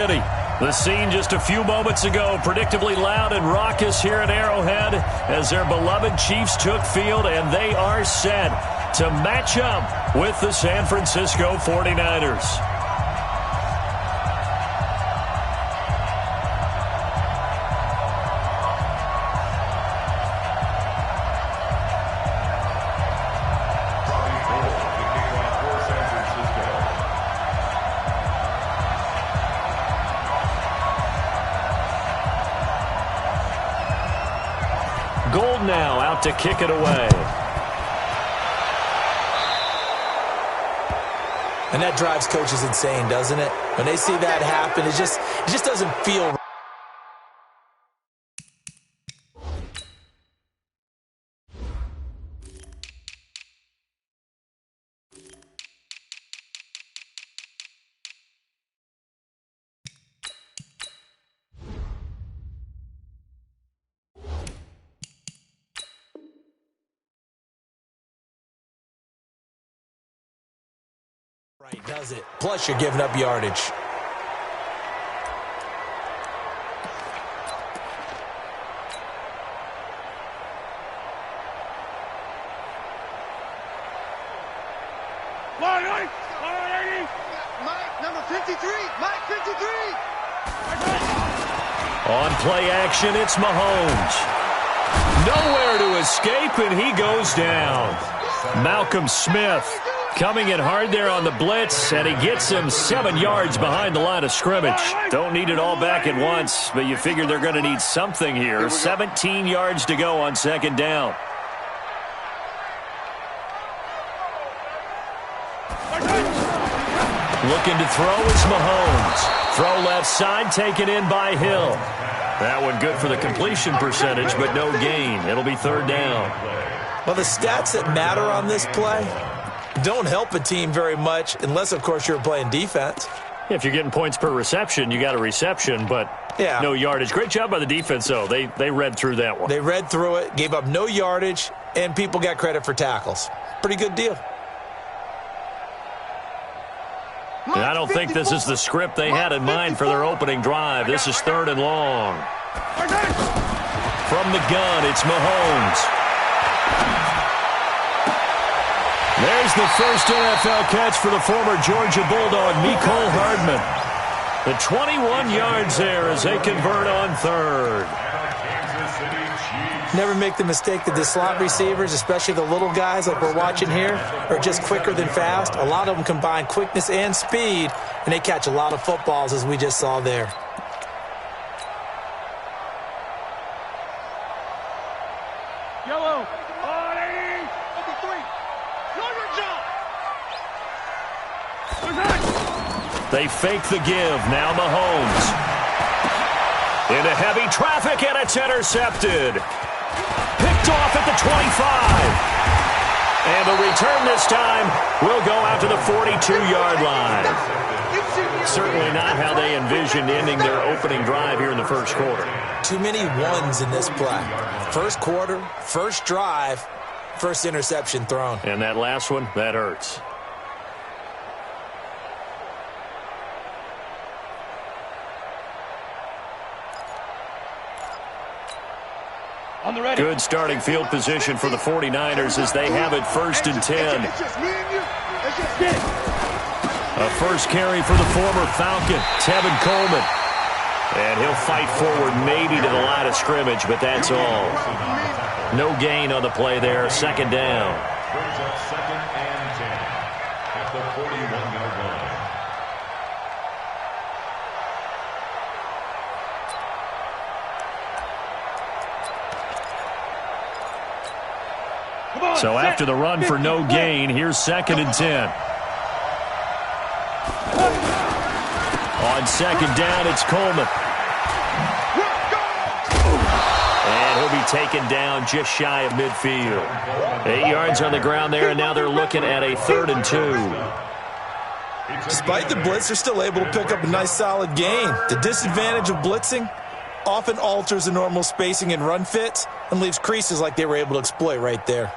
The scene just a few moments ago, predictably loud and raucous here at Arrowhead as their beloved Chiefs took field, and they are set to match up with the San Francisco 49ers. Gold now out to kick it away. And that drives coaches insane, doesn't it? When they see that happen, it just doesn't feel right, does it? Plus, you're giving up yardage. Mike, number 53. Mike, 53. On play action, it's Mahomes. Nowhere to escape, and he goes down. Malcolm Smith coming in hard there on the blitz, and he gets him 7 yards behind the line of scrimmage. Don't need it all back at once, but you figure they're going to need something here. 17 yards to go on second down. Looking to throw is Mahomes. Throw left side, taken in by Hill. That one good for the completion percentage, but no gain. It'll be third down. Well, the stats that matter on this play don't help a team very much unless, of course, you're playing defense. If you're getting points per reception, you got a reception, but no yardage. Great job by the defense, though. They read through that one. They read through it, gave up no yardage, and people got credit for tackles. Pretty good deal. And I don't think this is the script they had in mind for their opening drive. This is third and long. From the gun, it's Mahomes. There's the first NFL catch for the former Georgia Bulldog, Mecole Hardman. The 21 yards there as they convert on third. Never make the mistake that the slot receivers, especially the little guys like we're watching here, are just quicker than fast. A lot of them combine quickness and speed, and they catch a lot of footballs, as we just saw there. Yellow. On 80. 53. They fake the give. Now Mahomes. Into heavy traffic, and it's intercepted. Picked off at the 25. And the return this time will go out to the 42-yard line. Certainly not how they envisioned ending their opening drive here in the first quarter. Too many ones in this play. First quarter, first drive, first interception thrown. And that last one, that hurts. Good starting field position for the 49ers as they have it first and 10. A first carry for the former Falcon, Tevin Coleman. And he'll fight forward maybe to the line of scrimmage, but that's all. No gain on the play there, second down. Second and 10 at the 41-yard line. So after the run for no gain, here's second and 10. On second down, it's Coleman. And he'll be taken down just shy of midfield. 8 yards on the ground there, and now they're looking at a third and 2. Despite the blitz, they're still able to pick up a nice solid gain. The disadvantage of blitzing often alters the normal spacing and run fits and leaves creases like they were able to exploit right there.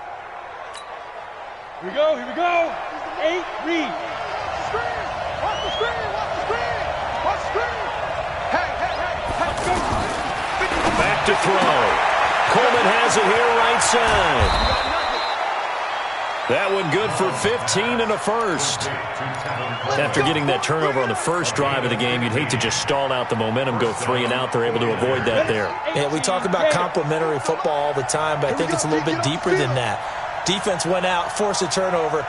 Here we go, here we go. 8, read. Screen, watch the screen, watch the screen, watch the screen. back to throw. Coleman has it here right side. That one good for 15 and a first. After getting that turnover on the first drive of the game, you'd hate to just stall out the momentum, go 3 and out. They're able to avoid that there. Yeah, we talk about complementary football all the time, but I think it's a little bit deeper than that. Defense went out, forced a turnover,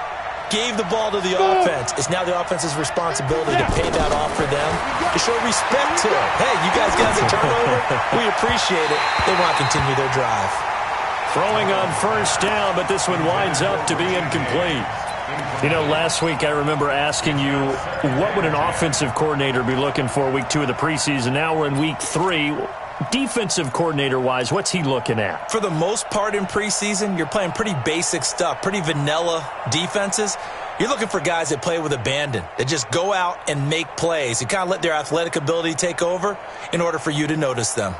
gave the ball to the offense. It's now the offense's responsibility to pay that off for them, to show respect to them. Hey, you guys got the turnover. We appreciate it. They want to continue their drive. Throwing on first down, but this one winds up to be incomplete. You know, last week I remember asking you, what would an offensive coordinator be looking for week 2 of the preseason? Now we're in week 3. Defensive coordinator-wise, what's he looking at? For the most part in preseason, you're playing pretty basic stuff, pretty vanilla defenses. You're looking for guys that play with abandon, that just go out and make plays. You kind of let their athletic ability take over in order for you to notice them.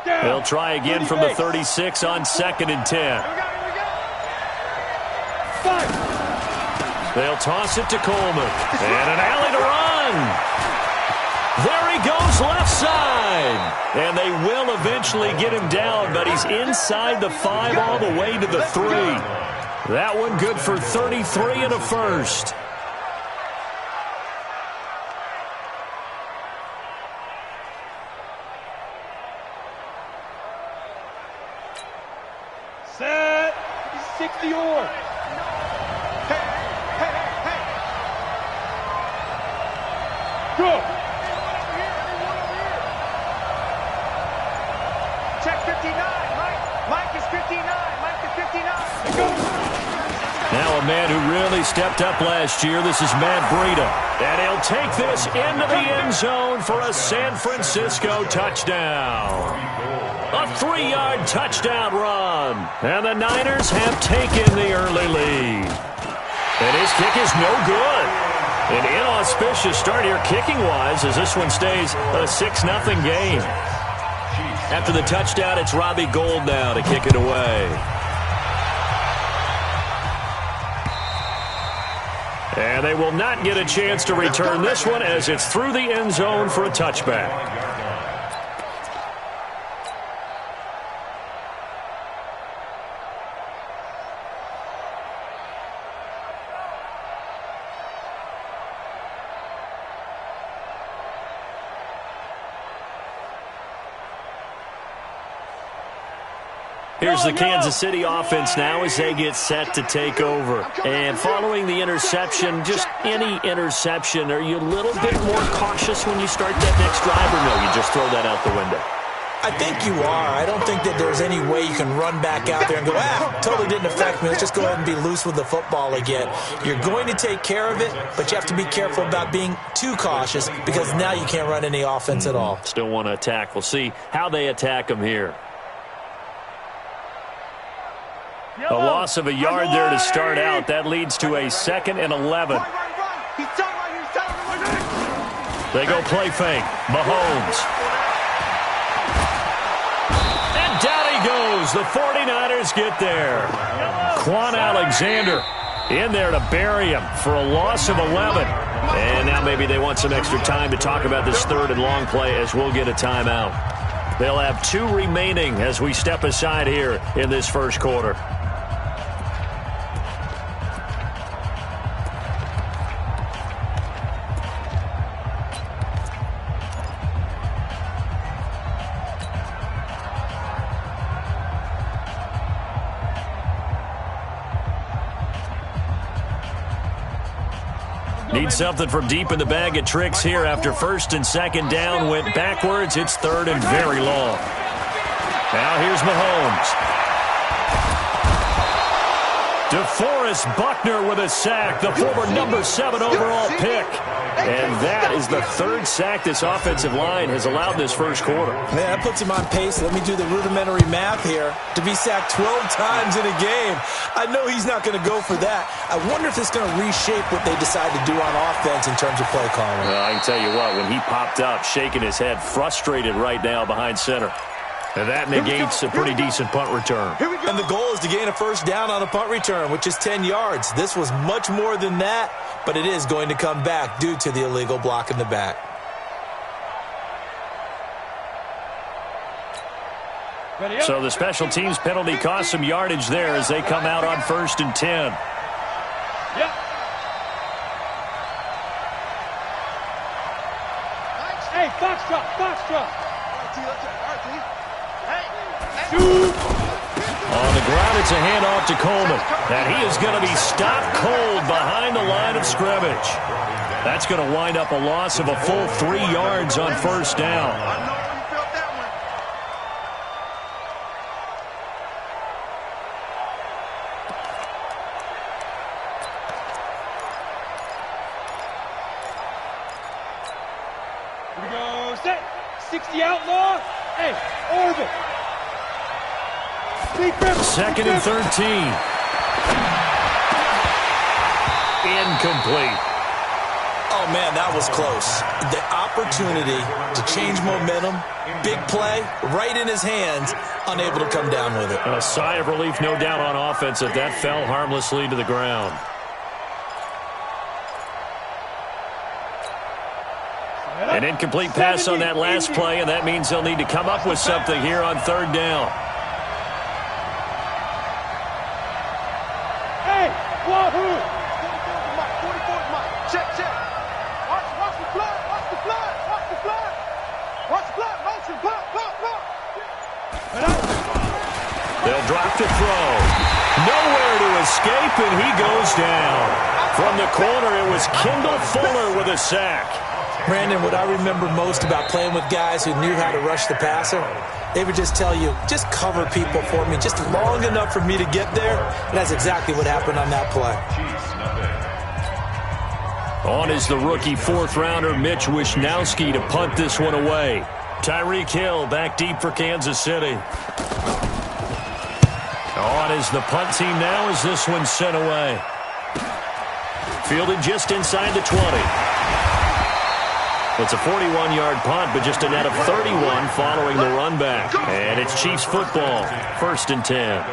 They'll try again from the 36 on 2nd and 10. They'll toss it to Coleman. And an alley to run. There he goes left side. And they will eventually get him down, but he's inside the 5 all the way to the 3. That one good for 33 and a first. Set. 60 or. Hey, hey, hey. Go. Check 59. Mike is 59. Mike is 59. Go. Now a man who really stepped up last year. This is Matt Breida. And he'll take this into the end zone for a San Francisco touchdown. A 3-yard touchdown run. And the Niners have taken the early lead. And his kick is no good. An inauspicious start here kicking-wise as this one stays a 6-0 game. After the touchdown, it's Robbie Gould now to kick it away. And they will not get a chance to return this one as it's through the end zone for a touchback. Here's the Kansas City offense now as they get set to take over. And following the interception, just any interception, are you a little bit more cautious when you start that next drive, or no, you just throw that out the window? I think you are. I don't think that there's any way you can run back out there and go, totally didn't affect me. Let's just go ahead and be loose with the football again. You're going to take care of it, but you have to be careful about being too cautious because now you can't run any offense at all. Still want to attack. We'll see how they attack them here. A loss of a yard there to start out. That leads to a 2nd and 11. They go play fake. Mahomes. And down he goes. The 49ers get there. Quan Alexander in there to bury him for a loss of 11. And now maybe they want some extra time to talk about this 3rd and long play as we'll get a timeout. They'll have 2 remaining as we step aside here in this first quarter. Need something from deep in the bag of tricks here after 1st and 2nd down went backwards. It's 3rd and very long. Now here's Mahomes. DeForest Buckner with a sack, the former number 7 overall pick. And that is the 3rd sack this offensive line has allowed this first quarter. Man, that puts him on pace. Let me do the rudimentary math here. To be sacked 12 times in a game. I know he's not going to go for that. I wonder if it's going to reshape what they decide to do on offense in terms of play calling. I can tell you what, when he popped up, shaking his head, frustrated right now behind center. And that negates a pretty decent punt return. And the goal is to gain a 1st down on a punt return, which is 10 yards. This was much more than that, but it is going to come back due to the illegal block in the back. So the special teams penalty cost some yardage there as they come out on 1st and 10. Yep. Hey, foxtrot. On the ground, it's a handoff to Coleman. And he is going to be stopped cold behind the line of scrimmage. That's going to wind up a loss of a full 3 yards on 1st down. Here we go, set. 60 outlaw. Hey, orbit. 2nd and 13. Incomplete. Oh, man, that was close. The opportunity to change momentum, big play, right in his hands, unable to come down with it. A sigh of relief, no doubt, on offense that fell harmlessly to the ground. An incomplete pass on that last play, and that means they'll need to come up with something here on 3rd down. Hey, wahoo! 44 Mike. Check. Watch the flood. Motion, block. They'll drop to throw. Nowhere to escape, and he goes down. From the corner, it was Kendall Fuller with a sack. Brandon, what I remember most about playing with guys who knew how to rush the passer, they would just tell you, just cover people for me, just long enough for me to get there. And that's exactly what happened on that play. On is the rookie 4th-rounder Mitch Wishnowsky to punt this one away. Tyreek Hill back deep for Kansas City. On is the punt team now as this one's sent away. Fielded just inside the 20. It's a 41-yard punt, but just a net of 31 following the run back. And it's Chiefs football, 1st and 10.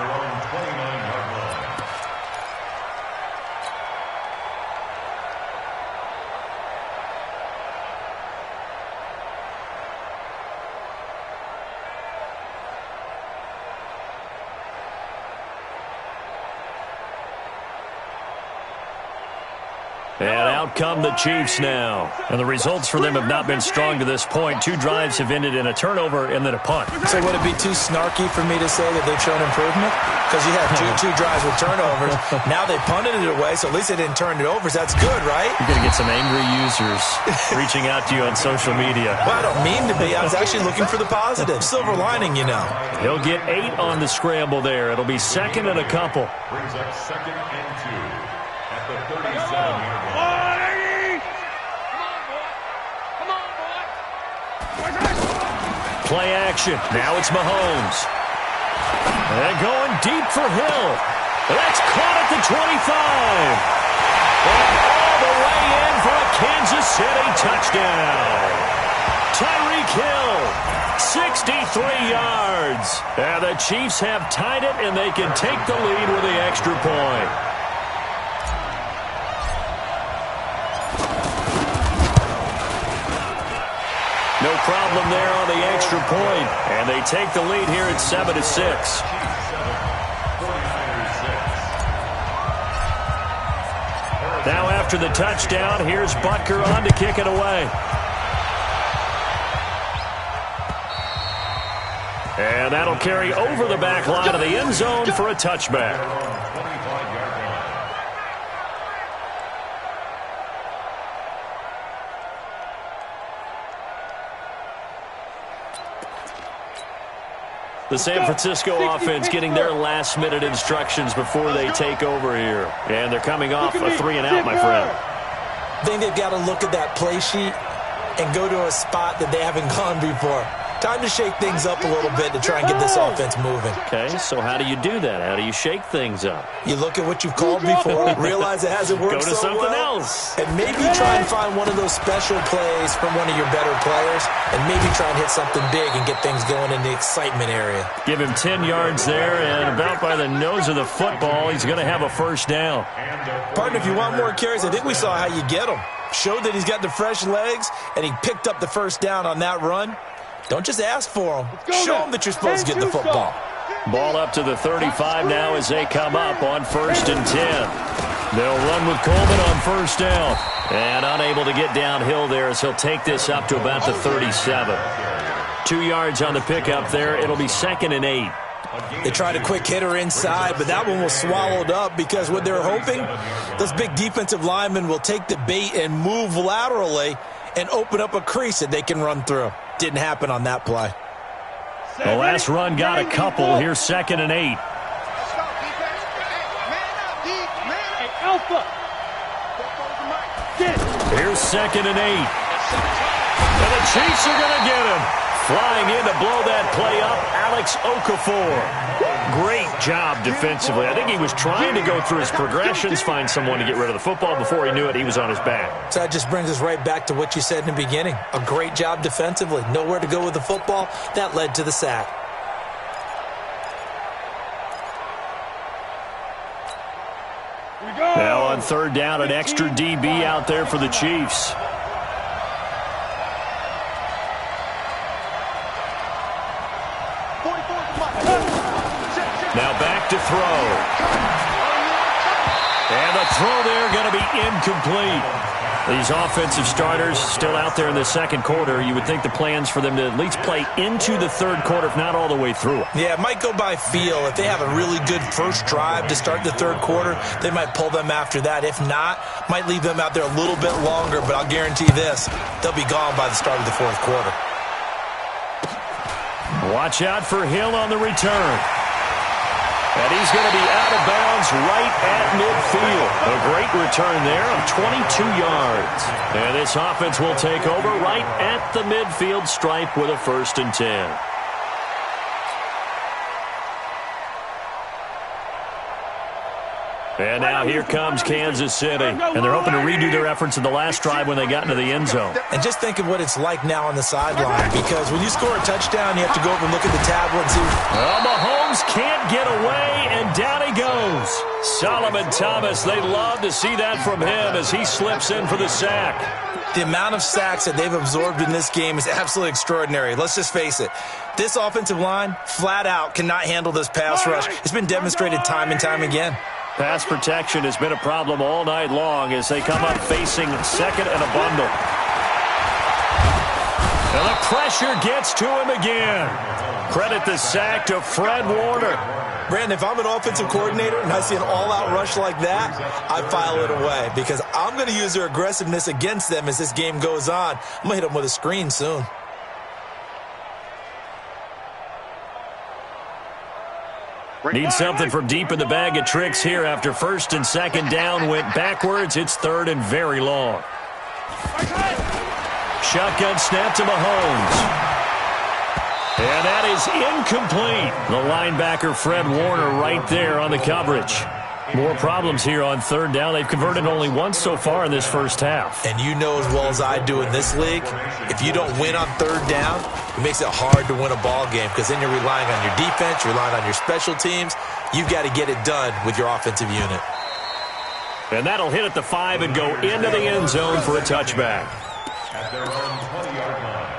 And out come the Chiefs now. And the results for them have not been strong to this point. 2 drives have ended in a turnover and then a punt. So would it be too snarky for me to say that they've shown improvement? Because you had two drives with turnovers. Now they punted it away, so at least they didn't turn it over. So that's good, right? You're going to get some angry users reaching out to you on social media. Well, I don't mean to be. I was actually looking for the positive. Silver lining, you know. He'll get 8 on the scramble there. It'll be 2nd and a couple. Brings up 2nd and 2 at the 37-yard line. Play action. Now it's Mahomes. And going deep for Hill. That's caught at the 25. And all the way in for a Kansas City touchdown. Tyreek Hill, 63 yards. And the Chiefs have tied it, and they can take the lead with the extra point. No problem there on the extra point. And they take the lead here at 7-6. Now after the touchdown, here's Butker on to kick it away. And that'll carry over the back line of the end zone for a touchback. The San Francisco offense getting their last-minute instructions before they take over here. And they're coming off a 3-and-out, my friend. I think they've got to look at that play sheet and go to a spot that they haven't gone before. Time to shake things up a little bit to try and get this offense moving. Okay, so how do you do that? How do you shake things up? You look at what you've called before, realize it hasn't worked so well. Go to something else. And maybe try and find one of those special plays from one of your better players, and maybe try and hit something big and get things going in the excitement area. Give him 10 yards there, and about by the nose of the football, he's going to have a 1st down. Partner, if you want more carries, I think we saw how you get them. Showed that he's got the fresh legs, and he picked up the 1st down on that run. Don't just ask for them. Show them that you're supposed to get the football. Ball up to the 35 now as they come up on 1st and 10. They'll run with Coleman on 1st down. And unable to get downhill there as he'll take this up to about the 37. 2 yards on the pickup there. It'll be 2nd and 8. They tried a quick hitter inside, but that one was swallowed up because what they're hoping, those big defensive linemen will take the bait and move laterally and open up a crease that they can run through. Didn't happen on that play. The last run got a couple. Here's 2nd and 8. Here's 2nd and 8. And the Chiefs are going to get him. Flying in to blow that play up, Alex Okafor. Great job defensively. I think he was trying to go through his progressions, find someone to get rid of the football. Before he knew it, he was on his back. So that just brings us right back to what you said in the beginning. A great job defensively. Nowhere to go with the football. That led to the sack. Now on 3rd down, an extra DB out there for the Chiefs. Now back to throw. And the throw there going to be incomplete. These offensive starters still out there in the 2nd quarter. You would think the plans for them to at least play into the 3rd quarter, if not all the way through. Yeah, it might go by feel. If they have a really good first drive to start the 3rd quarter, they might pull them after that. If not, might leave them out there a little bit longer, but I'll guarantee this, they'll be gone by the start of the 4th quarter. Watch out for Hill on the return. And he's going to be out of bounds right at midfield. A great return there of 22 yards. And this offense will take over right at the midfield stripe with a 1st and 10. And now here comes Kansas City. And they're hoping to redo their efforts in the last drive when they got into the end zone. And just think of what it's like now on the sideline, because when you score a touchdown, you have to go over and look at the tablet and see. Well, Mahomes can't get away, and down he goes. Solomon Thomas, they love to see that from him as he slips in for the sack. The amount of sacks that they've absorbed in this game is absolutely extraordinary. Let's just face it. This offensive line, flat out, cannot handle this pass rush. It's been demonstrated time and time again. Pass protection has been a problem all night long as they come up facing 2nd and a bundle. And the pressure gets to him again. Credit the sack to Fred Warner. Brandon, if I'm an offensive coordinator and I see an all-out rush like that, I file it away because I'm going to use their aggressiveness against them as this game goes on. I'm going to hit them with a screen soon. Need something from deep in the bag of tricks here after 1st and 2nd down went backwards. It's 3rd and very long. Shotgun snap to Mahomes. And that is incomplete. The linebacker Fred Warner right there on the coverage. More problems here on 3rd down. They've converted only once so far in this first half. And you know as well as I do in this league, if you don't win on 3rd down, it makes it hard to win a ball game because then you're relying on your defense, you're relying on your special teams. You've got to get it done with your offensive unit. And that'll hit at the 5 and go into the end zone for a touchback. At their own 20-yard line.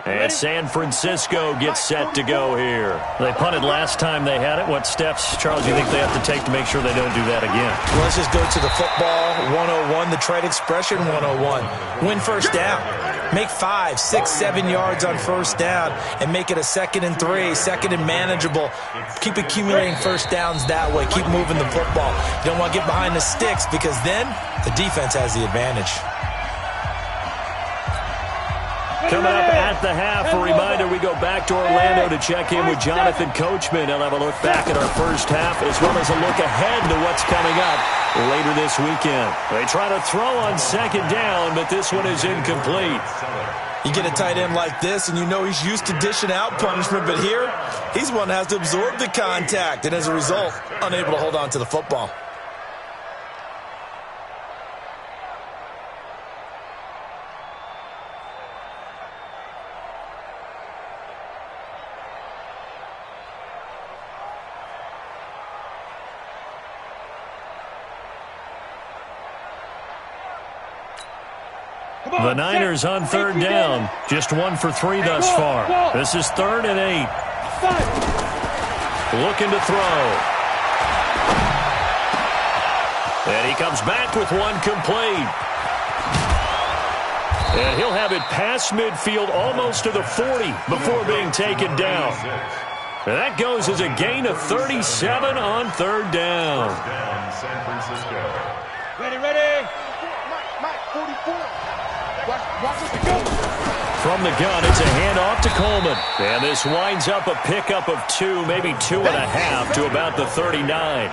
And San Francisco gets set to go here. They punted last time they had it. What steps, Charles, do you think they have to take to make sure they don't do that again? Well, let's just go to the football 101, the trade expression 101. Win 1st down. Make 5, 6, 7 yards on 1st down and make it a 2nd and 3, 2nd and manageable. Keep accumulating 1st downs that way. Keep moving the football. You don't want to get behind the sticks because then the defense has the advantage. Coming up at the half, a reminder, we go back to Orlando to check in with Jonathan Coachman. He'll have a look back at our first half as well as a look ahead to what's coming up later this weekend. They try to throw on 2nd down, but this one is incomplete. You get a tight end like this, and you know he's used to dishing out punishment, but here, he's one that has to absorb the contact, and as a result, unable to hold on to the football. The Niners on third down. Just 1 for 3 thus far. This is 3rd and 8. Looking to throw. And he comes back with one complete. And he'll have it past midfield almost to the 40 before being taken down. And that goes as a gain of 37 on 3rd down. San Francisco. Ready. Mike, 44. Watch us go. From the gun, it's a handoff to Coleman. And this winds up a pickup of 2, maybe 2.5 to about the 39.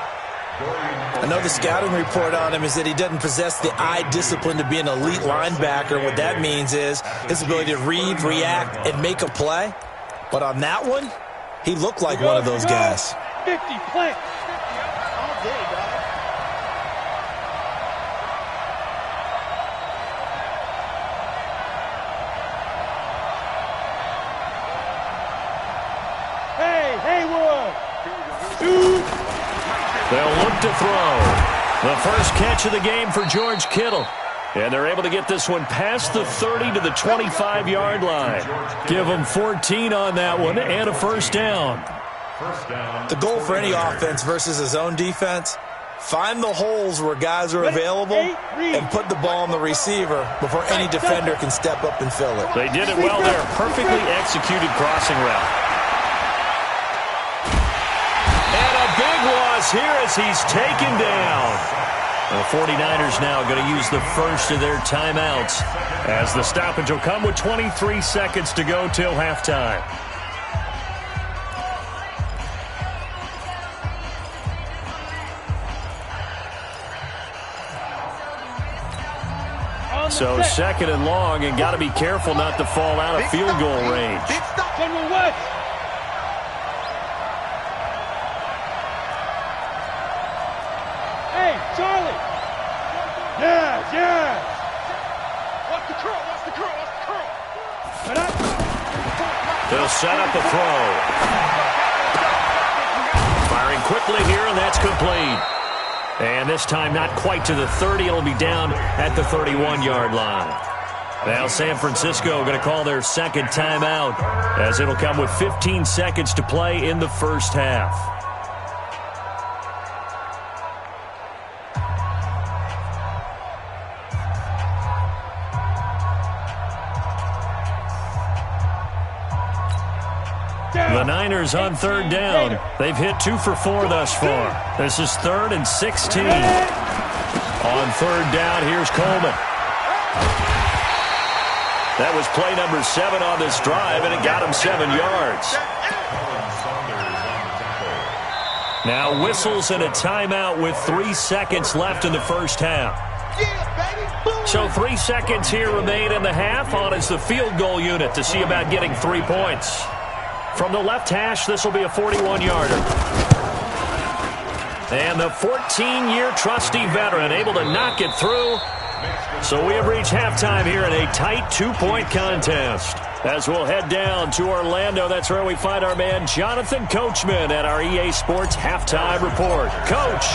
I know the scouting report on him is that he doesn't possess the eye discipline to be an elite linebacker. What that means is his ability to read, react, and make a play. But on that one, he looked like one of those guys. 50, plant. All day, dog. Hey, Haywood. Shoot. They'll look to throw. The first catch of the game for George Kittle. And they're able to get this one past the 30 to the 25-yard line. Give them 14 on that one and a first down. The goal for any offense versus his own defense, find the holes where guys are available and put the ball on the receiver before any defender can step up and fill it. They did it well there. Perfectly executed crossing route. And a big loss here as he's taken down. The 49ers now going to use the first of their timeouts as the stoppage will come with 23 seconds to go till halftime. So 2nd and long, and got to be careful not to fall out of field goal range. General West. Hey, Charlie. Yeah. Watch the curl. They'll set up a throw. Firing quickly here, and that's complete. And this time not quite to the 30. It'll be down at the 31-yard line. Now San Francisco going to call their second timeout as it'll come with 15 seconds to play in the first half. The Niners on third down. They've hit 2 for 4 thus far. This is 3rd and 16. On third down, here's Coleman. That was play number 7 on this drive, and it got him 7 yards. Now whistles and a timeout with 3 seconds left in the first half. So 3 seconds here remain in the half. On is the field goal unit to see about getting 3 points. From the left hash, this will be a 41-yarder. And the 14-year trusty veteran able to knock it through. So we have reached halftime here in a tight 2-point contest. As we'll head down to Orlando, that's where we find our man Jonathan Coachman at our EA Sports Halftime Report. Coach,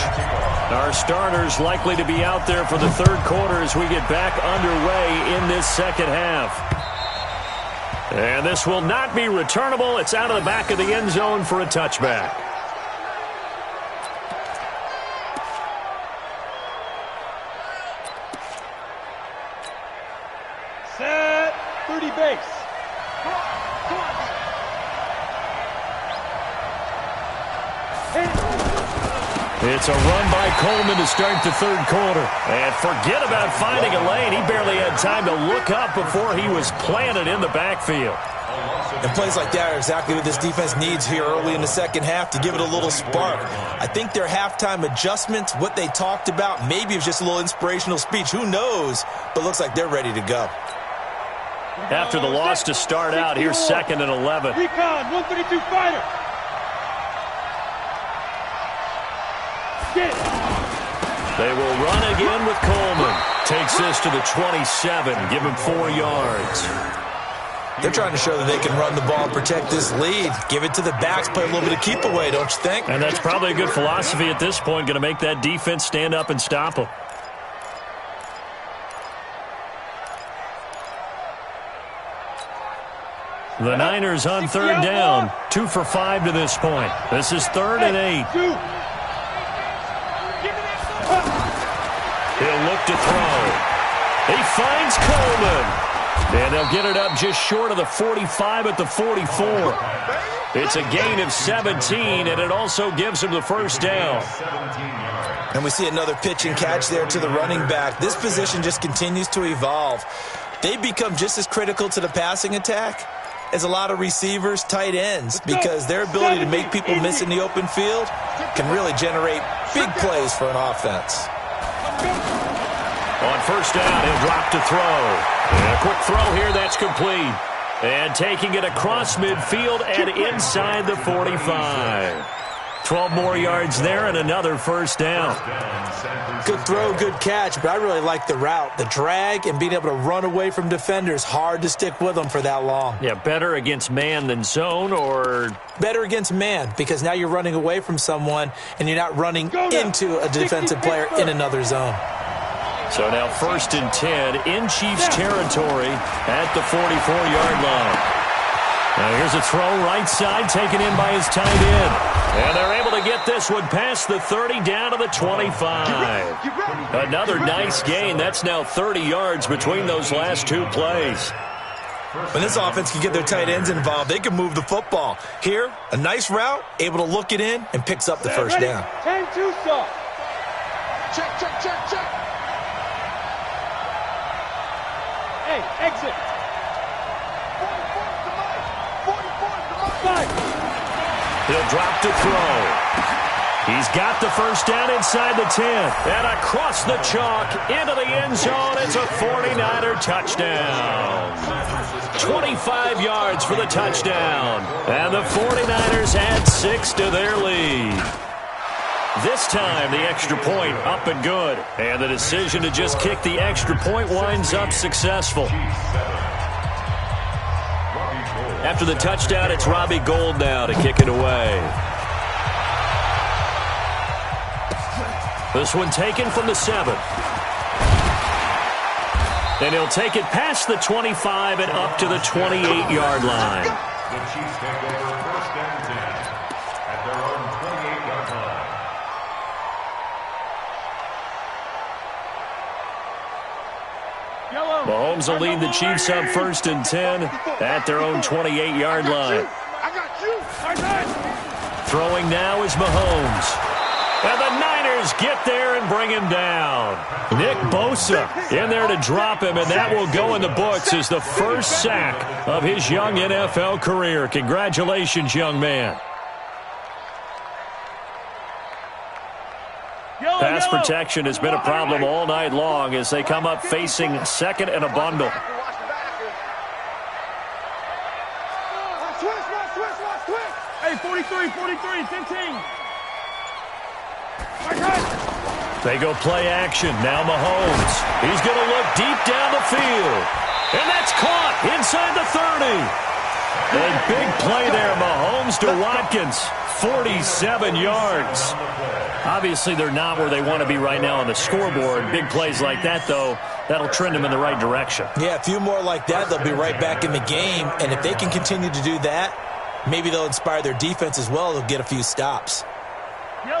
our starters likely to be out there for the third quarter as we get back underway in this second half. And this will not be returnable. It's out of the back of the end zone for a touchback. Set. 30 base. It's a run by Coleman to start the third quarter. And forget about finding a lane. He barely had time to look up before he was planted in the backfield. And plays like that are exactly what this defense needs here early in the second half to give it a little spark. I think their halftime adjustments, what they talked about, maybe it was just a little inspirational speech. Who knows? But looks like they're ready to go. After the loss to start out, here's 2nd and 11. Recon, 132 fighter. They will run again with Coleman. Takes this to the 27. Give him 4 yards. They're trying to show that they can run the ball and protect this lead. Give it to the backs, play a little bit of keep away, don't you think? And that's probably a good philosophy at this point. Going to make that defense stand up and stop them. The Niners on third down, 2 for 5 to this point. This is 3rd and 8. He'll look to throw. He finds Coleman. And they'll get it up just short of the 45 at the 44. It's a gain of 17, and it also gives him the first down. And we see another pitch and catch there to the running back. This position just continues to evolve. They become just as critical to the passing attack as a lot of receivers, tight ends, because their ability to make people miss in the open field can really generate big plays for an offense. On first down, he'll drop to throw. And a quick throw here, that's complete. And taking it across midfield and inside the 45. 12 more yards there and another first down. Good throw, good catch, but I really like the route. The drag and being able to run away from defenders, hard to stick with them for that long. Yeah, better against man than zone, or? Better against man, because now you're running away from someone and you're not running into a defensive player in another zone. So now 1st and 10 in Chiefs territory at the 44-yard line. Now here's a throw right side taken in by his tight end. And they're able to get this one past the 30 down to the 25. Another nice gain. That's now 30 yards between those last two plays. When this offense can get their tight ends involved, they can move the football. Here, a nice route, able to look it in, and picks up the first down. 10-2 stop. Check, check, check, check. Hey, exit. 44 to Mike. He'll drop to throw. He's got the first down inside the 10. And across the chalk into the end zone. It's a 49er touchdown. 25 yards for the touchdown. And the 49ers add 6 to their lead. This time, the extra point up and good. And the decision to just kick the extra point winds up successful. After the touchdown, it's Robbie Gould now to kick it away. This one taken from the 7. And he'll take it past the 25 and up to the 28-yard line. The Chiefs take over 1st and 10 at their own 28-yard line. Mahomes will lead the Chiefs up 1st and 10 at their own 28-yard line. I got you. Throwing now is Mahomes. And the Niners get there and bring him down. Nick Bosa in there to drop him, and that will go in the books as the first sack of his young NFL career. Congratulations, young man. Pass protection has been a problem all night long as they come up facing 2nd and a bundle. Hey, 43, 10-10. They go play action. Now Mahomes. He's going to look deep down the field. And that's caught inside the 30. A big play there, Mahomes to Watkins. 47 yards. Obviously, they're not where they want to be right now on the scoreboard. Big plays like that, though, that'll trend them in the right direction. Yeah, a few more like that, they'll be right back in the game. And if they can continue to do that, maybe they'll inspire their defense as well. They'll get a few stops.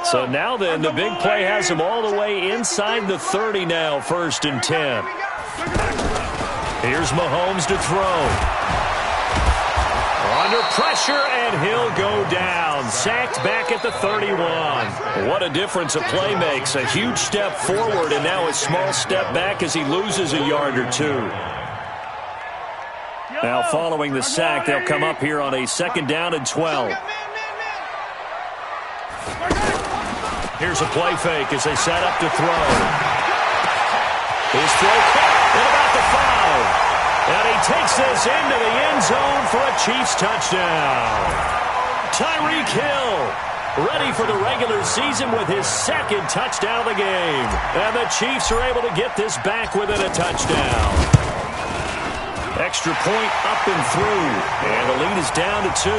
So now then, the big play has them all the way inside the 30 now, 1st and 10. Here's Mahomes to throw. Under pressure, and he'll go down. Sacked back at the 31. What a difference a play makes. A huge step forward, and now a small step back as he loses a yard or two. Now following the sack, they'll come up here on a 2nd down and 12. Here's a play fake as they set up to throw. His throw caught at about the 5. And he takes this into the end zone for a Chiefs touchdown. Tyreek Hill ready for the regular season with his 2nd touchdown of the game. And the Chiefs are able to get this back within a touchdown. Extra point up and through. And the lead is down to 2.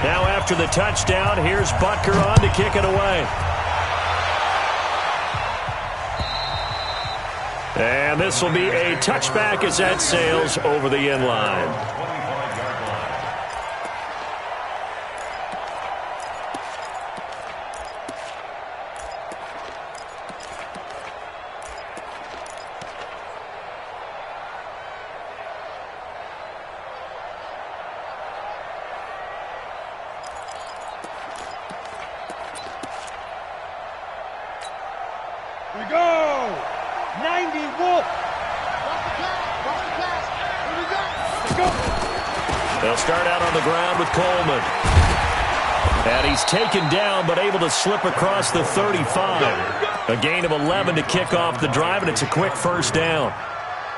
Now after the touchdown, here's Butker on to kick it away. And this will be a touchback as that sails over the end line. Here we go! 90 Wolf! Let's go! They'll start out on the ground with Coleman. And he's taken down, but able to slip across the 35. A gain of 11 to kick off the drive, and it's a quick first down.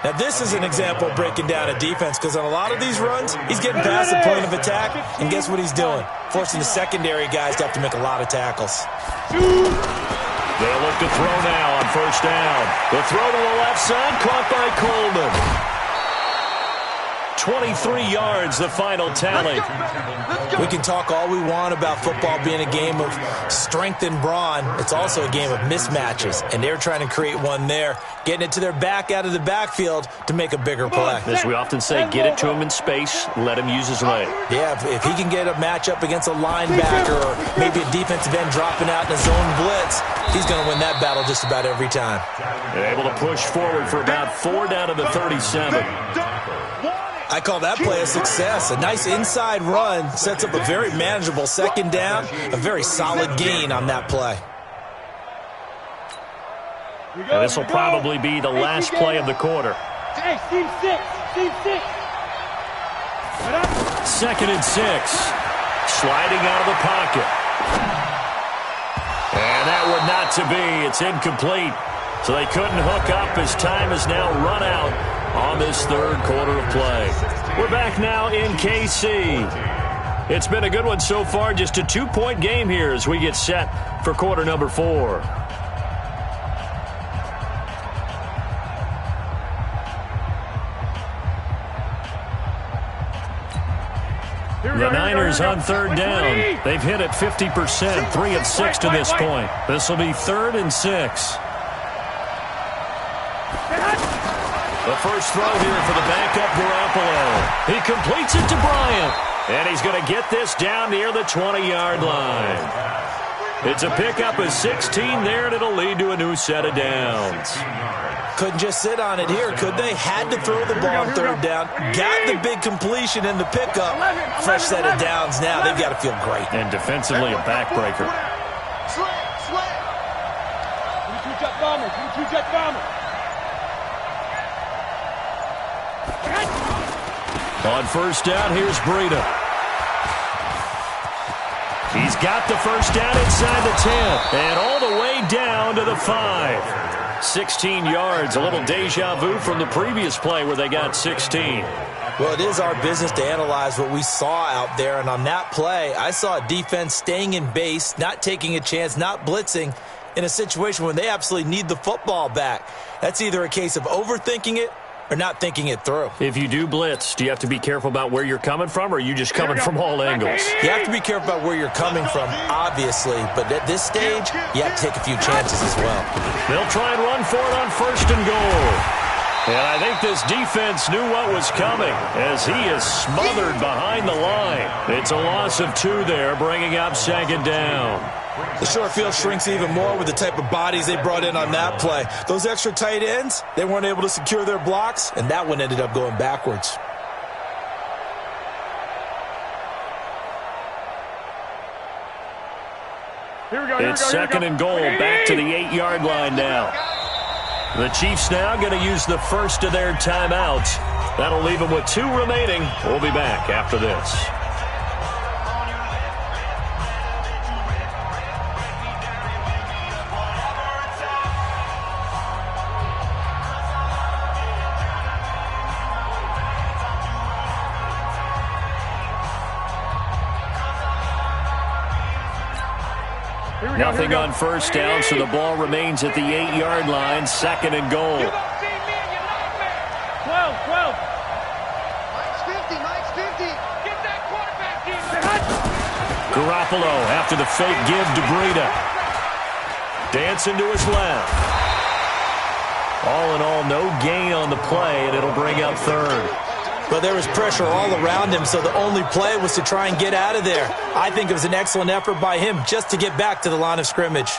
Now, this is an example of breaking down a defense, because on a lot of these runs, he's getting past the point of attack, and guess what he's doing? Forcing the secondary guys to have to make a lot of tackles. They'll look to throw now on first down. The throw to the left side, caught by Coleman. 23 yards, the final tally. We can talk all we want about football being a game of strength and brawn. It's also a game of mismatches, and they're trying to create one there, getting it to their back out of the backfield to make a bigger play. As we often say, get it to him in space, let him use his leg. Yeah, if he can get a matchup against a linebacker or maybe a defensive end dropping out in a zone blitz, he's going to win that battle just about every time. They're able to push forward for about 4 down to the 37. I call that play a success. A nice inside run sets up a very manageable second down, a very solid gain on that play. And this will probably be the last play of the quarter. Hey, team 6, team 6. Second and 6. Sliding out of the pocket. And that would not to be. It's incomplete. So they couldn't hook up as time is now run out on this third quarter of play. We're back now in KC. It's been a good one so far. Just a 2-point game here as we get set for quarter number 4. The Niners on third down. They've hit it 50%, 3 of 6 to this point. This will be 3rd and 6. The first throw here for the backup Garoppolo. He completes it to Bryant. And he's going to get this down near the 20-yard line. It's a pickup of 16 there, and it'll lead to a new set of downs. Couldn't just sit on it here, could they? Had to throw the ball on third down. Got the big completion in the pickup. Fresh set of downs now. They've got to feel great. And defensively, a backbreaker. Two-jet bomber, two-jet bomber. On first down, here's Breida. He's got the first down inside the 10. And all the way down to the 5. 16 yards, a little deja vu from the previous play where they got 16. Well, it is our business to analyze what we saw out there. And on that play, I saw a defense staying in base, not taking a chance, not blitzing in a situation when they absolutely need the football back. That's either a case of overthinking it or not thinking it through. If you do blitz, do you have to be careful about where you're coming from, or are you just coming from all angles? You have to be careful about where you're coming from, obviously, but at this stage, you have to take a few chances as well. They'll try and run for it on first and goal. And I think this defense knew what was coming as he is smothered behind the line. It's a loss of 2 there, bringing up second down. The short field shrinks even more with the type of bodies they brought in on that play. Those extra tight ends, they weren't able to secure their blocks, and that one ended up going backwards. It's second and goal, back to the 8-yard line now. The Chiefs now going to use the first of their timeouts. That'll leave them with 2 remaining. We'll be back after this. Nothing on first down, so the ball remains at the 8-yard line. Second and goal. 12, 12. Mike's 50, Mike's 50. Get that quarterback in. Garoppolo after the fake give to Breida. Dancing to his left. All in all, no gain on the play, and it'll bring up third. But there was pressure all around him, so the only play was to try and get out of there. I think it was an excellent effort by him just to get back to the line of scrimmage.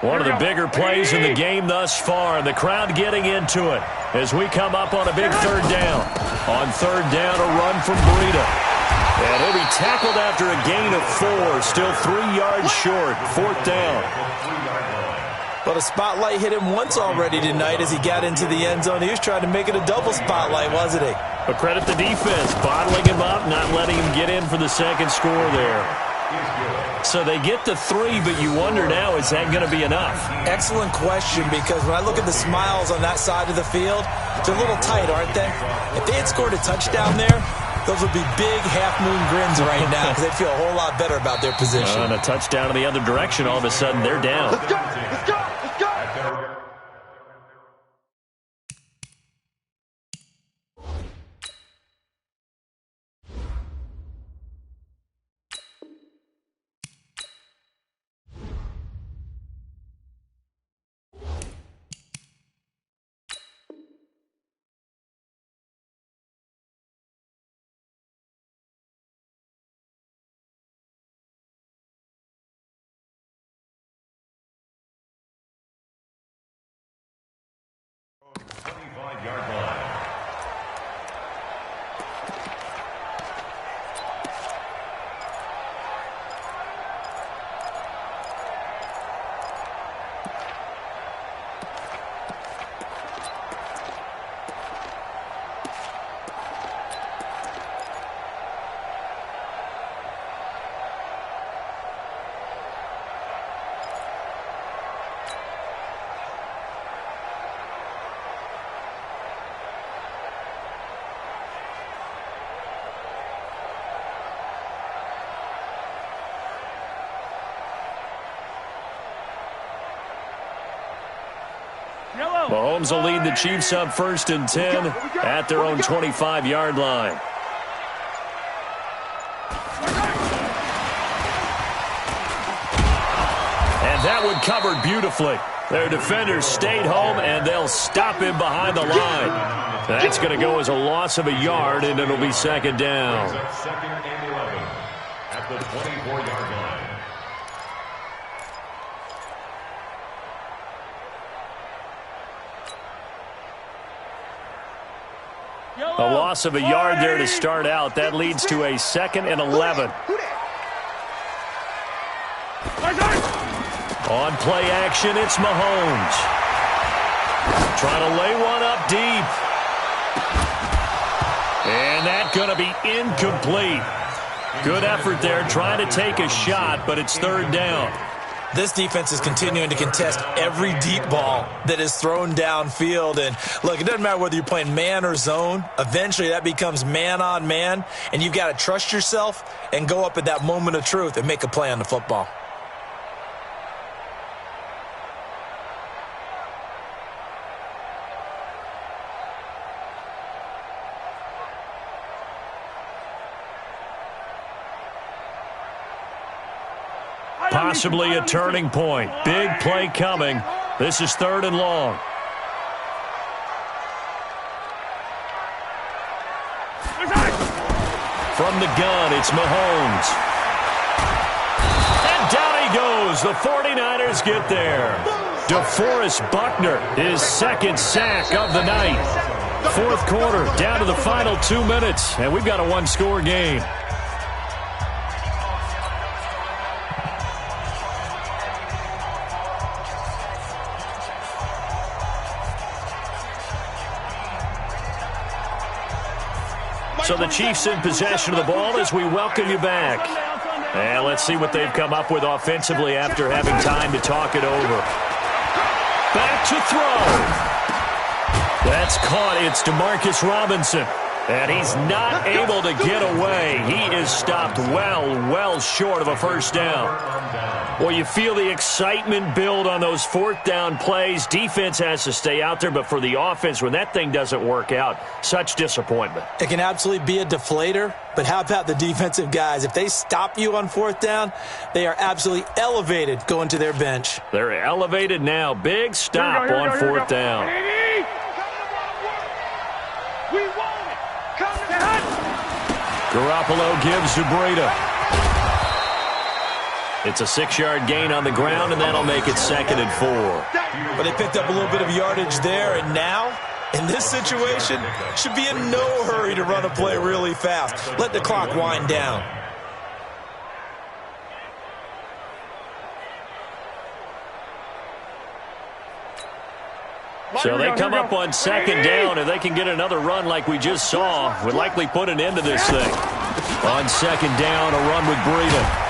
One of the bigger plays in the game thus far, and the crowd getting into it as we come up on a big third down. On third down, a run from Breida. And he'll be tackled after a gain of 4, still 3 yards short. Fourth down. But a spotlight hit him once already tonight as he got into the end zone. He was trying to make it a double spotlight, wasn't he? But credit the defense, bottling him up, not letting him get in for the second score there. So they get to 3, but you wonder now, is that going to be enough? Excellent question, because when I look at the smiles on that side of the field, they're a little tight, aren't they? If they had scored a touchdown there, those would be big half-moon grins right now because they'd feel a whole lot better about their position. And a touchdown in the other direction, all of a sudden they're down. Let's go! Let's go! Let's go! Mahomes will lead the Chiefs up 1st and 10 at their own 25-yard line. And that one covered beautifully. Their defenders stayed home, and they'll stop him behind the line. That's going to go as a loss of a yard, and it'll be second down. Second and 11 at the 24-yard line. A loss of a yard there to start out. That leads to a 2nd and 11. On play action, it's Mahomes. Trying to lay one up deep. And that's going to be incomplete. Good effort there, trying to take a shot, but it's third down. This defense is continuing to contest every deep ball that is thrown downfield. And, look, it doesn't matter whether you're playing man or zone. Eventually, that becomes man-on-man, and you've got to trust yourself and go up at that moment of truth and make a play on the football. Possibly a turning point. Big play coming. This is 3rd and long. From the gun, it's Mahomes. And down he goes. The 49ers get there. DeForest Buckner, his 2nd sack of the night. 4th quarter, down to the final 2 minutes, and we've got a one-score game. So the Chiefs in possession of the ball as we welcome you back. And let's see what they've come up with offensively after having time to talk it over. Back to throw. That's caught. It's Demarcus Robinson. And he's not able to get away. He is stopped well short of a first down. Well, you feel the excitement build on those fourth down plays. Defense has to stay out there, but for the offense, when that thing doesn't work out, such disappointment. It can absolutely be a deflator, but how about the defensive guys? If they stop you on fourth down, they are absolutely elevated going to their bench. They're elevated now. Big stop on fourth down. We want it. Come to the hut. Garoppolo gives to Breida. It's a 6-yard gain on the ground, and that'll make it 2nd and 4. But they picked up a little bit of yardage there, and now, in this situation, should be in no hurry to run a play really fast. Let the clock wind down. So they come up on 2nd down, and they can get another run like we just saw. Would likely put an end to this thing. On 2nd down, a run with Breida.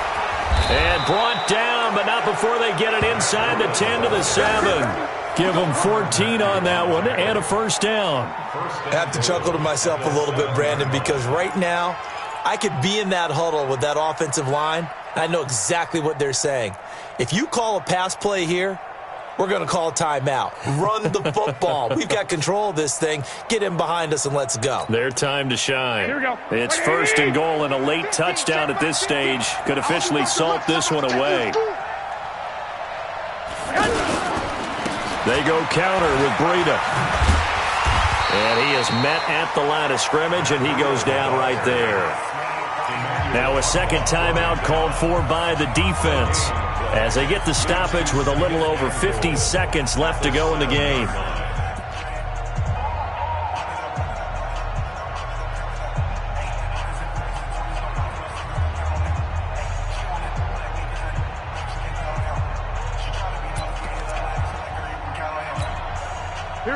And brought down, but not before they get it inside the 10 to the 7. Give them 14 on that one and a first down. I have to chuckle to myself a little bit, Brandon, because right now I could be in that huddle with that offensive line. I know exactly what they're saying. If you call a pass play here, we're going to call a timeout. Run the football. We've got control of this thing. Get in behind us and let's go. Their time to shine. Here we go. It's 1st and goal, and a late touchdown at this stage could officially salt this one away. They go counter with Breida. And he is met at the line of scrimmage, and he goes down right there. Now a second timeout called for by the defense as they get the stoppage with a little over 50 seconds left to go in the game.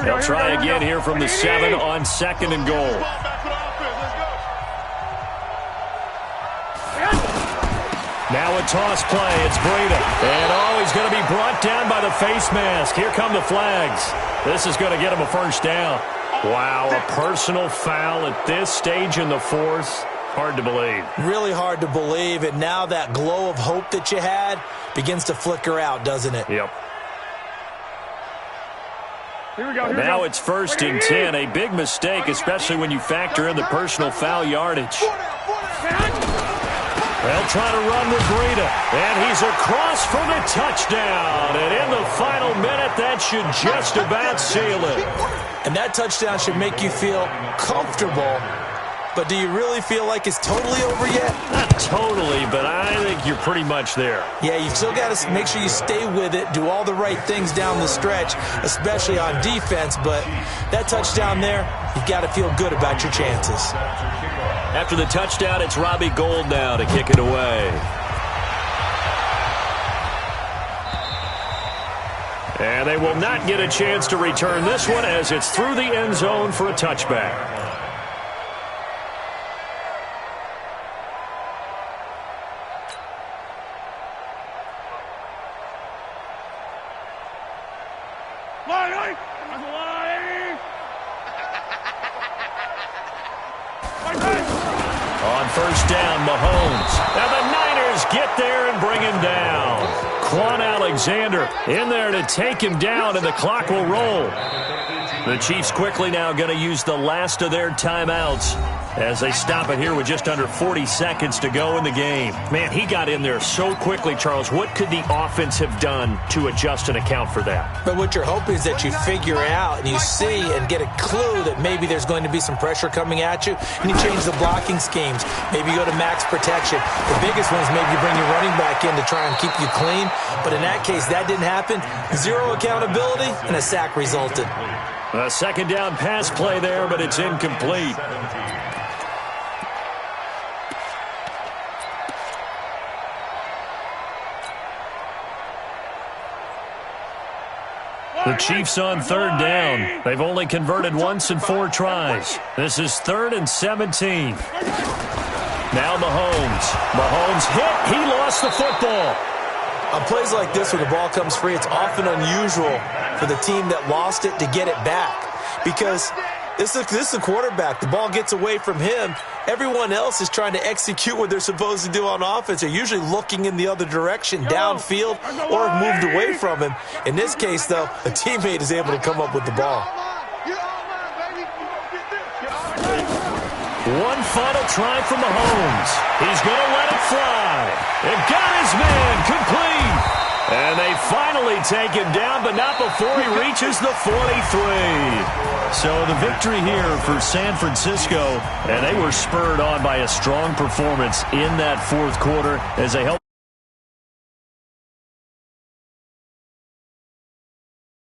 They'll try again here from the 7 on 2nd and goal. Now a toss play. It's Breida. And, he's going to be brought down by the face mask. Here come the flags. This is going to get him a first down. Wow, a personal foul at this stage in the fourth. Hard to believe. Really hard to believe. And now that glow of hope that you had begins to flicker out, doesn't it? Yep. Here we go. Now it's 1st and 10. A big mistake, especially when you factor in the personal foul yardage. They'll try to run with Breida. And he's across for the touchdown. And in the final minute, that should just about seal it. And that touchdown should make you feel comfortable. But do you really feel like it's totally over yet? Not totally, but I think you're pretty much there. Yeah, you've still got to make sure you stay with it, do all the right things down the stretch, especially on defense. But that touchdown there, you've got to feel good about your chances. After the touchdown, it's Robbie Gould now to kick it away. And they will not get a chance to return this one as it's through the end zone for a touchback. On 1st down, Mahomes. Now the Niners get there and bring him down. Quan Alexander in there to take him down, and the clock will roll. The Chiefs quickly now going to use the last of their timeouts as they stop it here with just under 40 seconds to go in the game. Man, he got in there so quickly, Charles. What could the offense have done to adjust and account for that? But what you're hoping is that you figure out and you see and get a clue that maybe there's going to be some pressure coming at you, and you change the blocking schemes. Maybe you go to max protection. The biggest one is maybe you bring your running back in to try and keep you clean. But in that case, that didn't happen. Zero accountability, and a sack resulted. A 2nd down pass play there, but it's incomplete. The Chiefs on 3rd down. They've only converted once in 4 tries. This is 3rd and 17. Now Mahomes. Mahomes hit. He lost the football. On plays like this where the ball comes free, it's often unusual for the team that lost it to get it back. Because This is the quarterback. The ball gets away from him. Everyone else is trying to execute what they're supposed to do on offense. They're usually looking in the other direction, downfield, or moved away from him. In this case, though, a teammate is able to come up with the ball. One final try from Mahomes. He's going to let it fly. And got his man complete. And they finally take him down, but not before he reaches the 43. So the victory here for San Francisco, and they were spurred on by a strong performance in that fourth quarter as they helped